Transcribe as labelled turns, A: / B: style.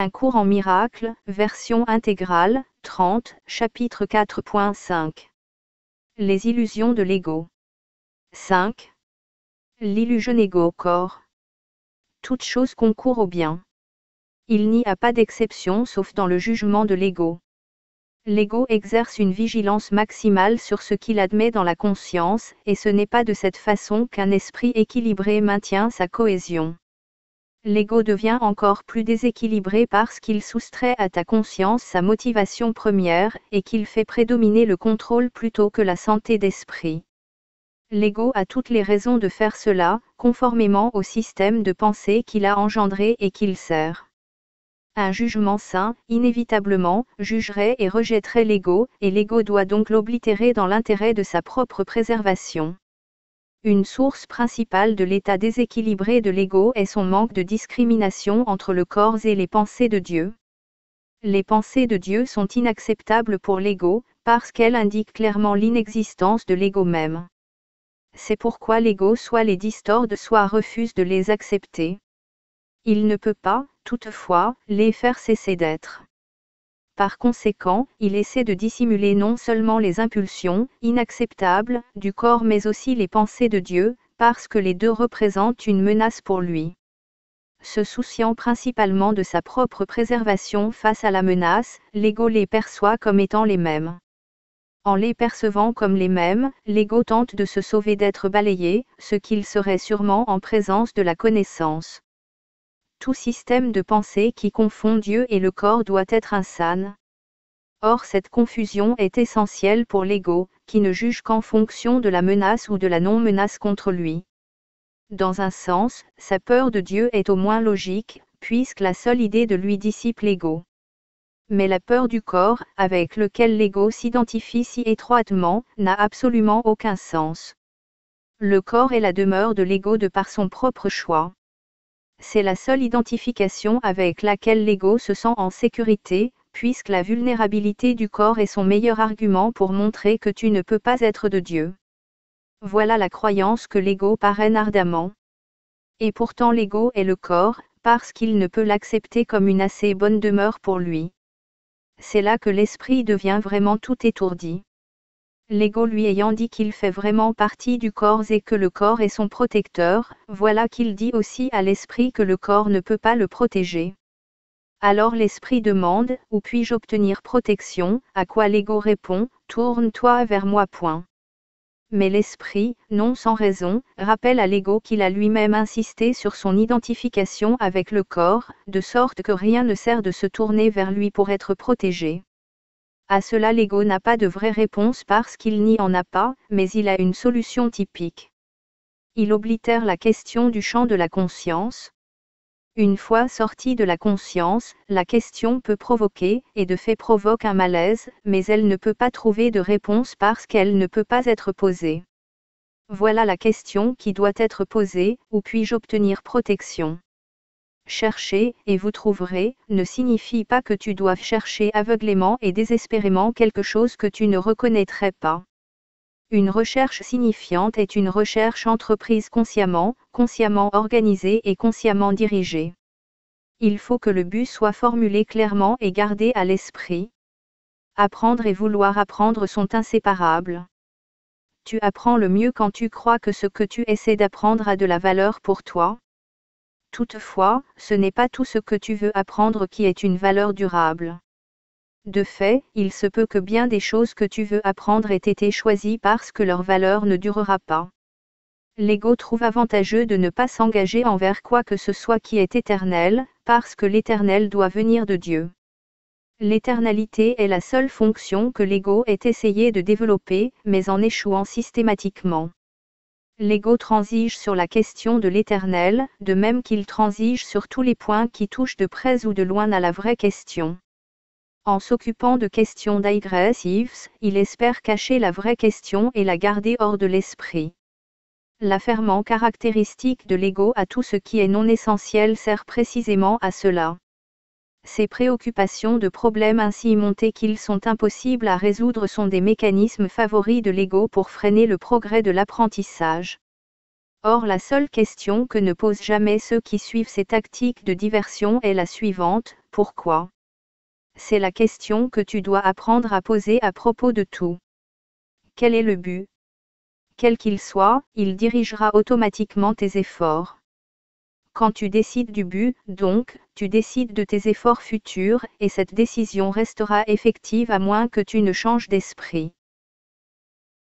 A: Un cours en miracle, version intégrale, 30, chapitre 4.5. Les illusions de l'ego. 5. L'illusion ego-corps. Toute chose concourt au bien. Il n'y a pas d'exception sauf dans le jugement de l'ego. L'ego exerce une vigilance maximale sur ce qu'il admet dans la conscience, et ce n'est pas de cette façon qu'un esprit équilibré maintient sa cohésion. L'ego devient encore plus déséquilibré parce qu'il soustrait à ta conscience sa motivation première, et qu'il fait prédominer le contrôle plutôt que la santé d'esprit. L'ego a toutes les raisons de faire cela, conformément au système de pensée qu'il a engendré et qu'il sert. Un jugement sain, inévitablement, jugerait et rejetterait l'ego, et l'ego doit donc l'oblitérer dans l'intérêt de sa propre préservation. Une source principale de l'état déséquilibré de l'ego est son manque de discrimination entre le corps et les pensées de Dieu. Les pensées de Dieu sont inacceptables pour l'ego, parce qu'elles indiquent clairement l'inexistence de l'ego même. C'est pourquoi l'ego soit les distorde soit refuse de les accepter. Il ne peut pas, toutefois, les faire cesser d'être. Par conséquent, il essaie de dissimuler non seulement les impulsions, inacceptables, du corps mais aussi les pensées de Dieu, parce que les deux représentent une menace pour lui. Se souciant principalement de sa propre préservation face à la menace, l'ego les perçoit comme étant les mêmes. En les percevant comme les mêmes, l'ego tente de se sauver d'être balayé, ce qu'il serait sûrement en présence de la connaissance. Tout système de pensée qui confond Dieu et le corps doit être insane. Or cette confusion est essentielle pour l'ego, qui ne juge qu'en fonction de la menace ou de la non-menace contre lui. Dans un sens, sa peur de Dieu est au moins logique, puisque la seule idée de lui dissipe l'ego. Mais la peur du corps, avec lequel l'ego s'identifie si étroitement, n'a absolument aucun sens. Le corps est la demeure de l'ego de par son propre choix. C'est la seule identification avec laquelle l'ego se sent en sécurité, puisque la vulnérabilité du corps est son meilleur argument pour montrer que tu ne peux pas être de Dieu. Voilà la croyance que l'ego parraine ardemment. Et pourtant l'ego est le corps, parce qu'il ne peut l'accepter comme une assez bonne demeure pour lui. C'est là que l'esprit devient vraiment tout étourdi. L'ego lui ayant dit qu'il fait vraiment partie du corps et que le corps est son protecteur, voilà qu'il dit aussi à l'esprit que le corps ne peut pas le protéger. Alors l'esprit demande, où puis-je obtenir protection, à quoi l'ego répond, tourne-toi vers moi. Mais l'esprit, non sans raison, rappelle à l'ego qu'il a lui-même insisté sur son identification avec le corps, de sorte que rien ne sert de se tourner vers lui pour être protégé. À cela l'ego n'a pas de vraie réponse parce qu'il n'y en a pas, mais il a une solution typique. Il oblitère la question du champ de la conscience. Une fois sortie de la conscience, la question peut provoquer, et de fait provoque un malaise, mais elle ne peut pas trouver de réponse parce qu'elle ne peut pas être posée. Voilà la question qui doit être posée, où puis-je obtenir protection ? Chercher, et vous trouverez, ne signifie pas que tu doives chercher aveuglément et désespérément quelque chose que tu ne reconnaîtrais pas. Une recherche signifiante est une recherche entreprise consciemment organisée et consciemment dirigée. Il faut que le but soit formulé clairement et gardé à l'esprit. Apprendre et vouloir apprendre sont inséparables. Tu apprends le mieux quand tu crois que ce que tu essaies d'apprendre a de la valeur pour toi. Toutefois, ce n'est pas tout ce que tu veux apprendre qui est une valeur durable. De fait, il se peut que bien des choses que tu veux apprendre aient été choisies parce que leur valeur ne durera pas. L'ego trouve avantageux de ne pas s'engager envers quoi que ce soit qui est éternel, parce que l'éternel doit venir de Dieu. L'éternalité est la seule fonction que l'ego ait essayé de développer, mais en échouant systématiquement. L'ego transige sur la question de l'éternel, de même qu'il transige sur tous les points qui touchent de près ou de loin à la vraie question. En s'occupant de questions digressives, il espère cacher la vraie question et la garder hors de l'esprit. L'affairement caractéristique de l'ego à tout ce qui est non essentiel sert précisément à cela. Ces préoccupations de problèmes ainsi montés qu'ils sont impossibles à résoudre sont des mécanismes favoris de l'ego pour freiner le progrès de l'apprentissage. Or la seule question que ne posent jamais ceux qui suivent ces tactiques de diversion est la suivante: pourquoi? C'est la question que tu dois apprendre à poser à propos de tout. Quel est le but? Quel qu'il soit, il dirigera automatiquement tes efforts. Quand tu décides du but, donc, tu décides de tes efforts futurs, et cette décision restera effective à moins que tu ne changes d'esprit.